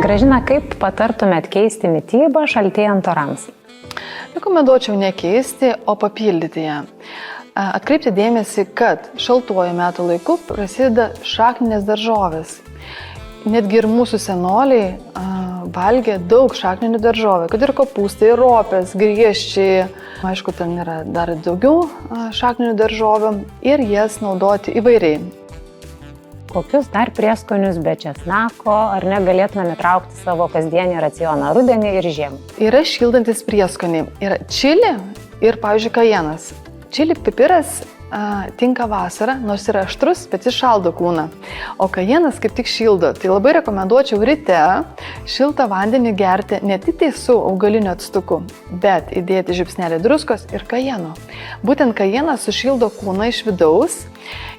Gražina, kaip patartumėt keisti mitybą šaltėjant orams? Rekomenduočiau nekeisti, o papildyti ją. Atkreipti dėmesį, kad šaltuoju metų laiku prasideda šakninės daržovės. Netgi ir mūsų senoliai valgė daug šakninių daržovių, kad ir kopūstai, ropės, griežčiai. Aišku, ten yra dar daugiau šakninių daržovių ir jas naudoti įvairiai. Kokius dar prieskonius be česnako ar negalėtume įtraukti savo kasdienį racioną rudenį ir žiemą? Yra šildantis prieskoniai. Yra čili ir, pavyzdžiui, kajenas. Čili pipiras tinka vasarą, nors yra aštrus, bet jis šaldo kūną. O kajenas kaip tik šildo. Tai labai rekomenduočiau ryte šiltą vandenį gerti ne tik tai su augaliniu actuku, bet įdėti žiupsnelį druskos ir kajeno. Būtent kajenas sušildo kūną iš vidaus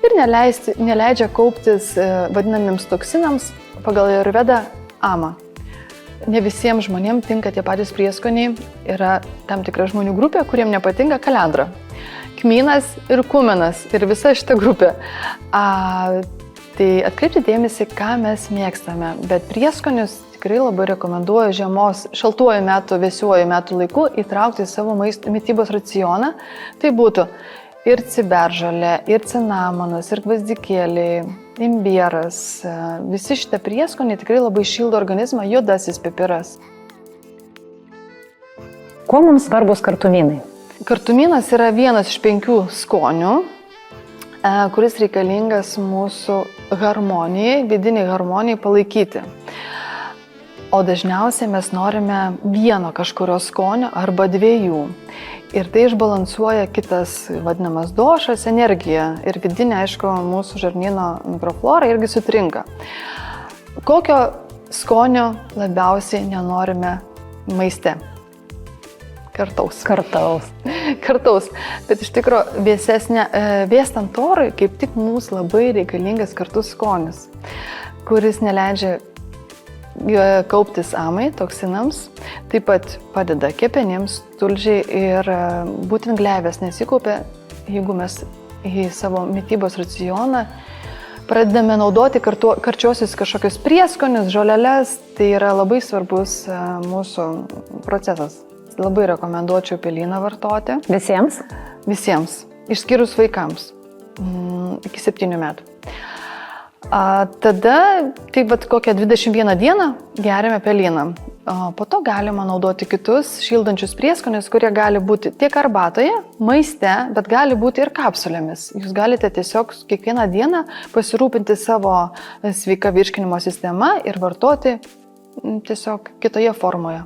ir neleidžia kauptis vadinamiems toksinams pagal Ajurvedą ama. Ne visiems žmonėms tinka tie patys prieskoniai. Yra tam tikra žmonių grupė, kuriems nepatinka kalendra, kmynas ir kumenas ir visa šita grupė. Tai atkreipti dėmesį, ką mes mėgstame, bet prieskonius tikrai labai rekomenduoju žiemos, šaltuoju metu, vėsiuoju metu laiku įtraukti į savo mitybos racioną. Tai būtų ir ciberžolė, ir cinamonas, ir gvazdikėliai, imbieras. Visi šitie prieskoniai tikrai labai šildo organizmą, juodasis pipiras. Kuo mums svarbus kartumynai? Kartumynas yra vienas iš 5 skonių, kuris reikalingas mūsų harmonijai, vidiniai harmonijai palaikyti. O dažniausiai mes norime vieno kažkurio skonio arba 2. Ir tai išbalansuoja kitas vadinamas došas, energija ir vidinė, aišku, mūsų žarnyno mikroflora irgi sutrinka. Kokio skonio labiausiai nenorime maiste? Kartaus. Bet iš tikro vėstant orui kaip tik mums labai reikalingas kartus skonis, kuris neleidžia kauptis amai, toksinams, taip pat padeda kepenims, tulžiai ir būtent gleivės nesikaupia, jeigu mes į savo mitybos racioną pradedame naudoti karčiosius kažkokius prieskonius, žoleles, tai yra labai svarbus mūsų procesas. Labai rekomenduočiau pelyną vartoti. Visiems? Visiems, išskyrus vaikams iki 7 metų. Tada, taip kokią 21 dieną geriame pelyną. Po to galima naudoti kitus šildančius prieskonius, kurie gali būti tiek arbatoje, maiste, bet gali būti ir kapsulėmis. Jūs galite tiesiog kiekvieną dieną pasirūpinti savo sveika virškinimo sistema ir vartoti tiesiog kitoje formoje.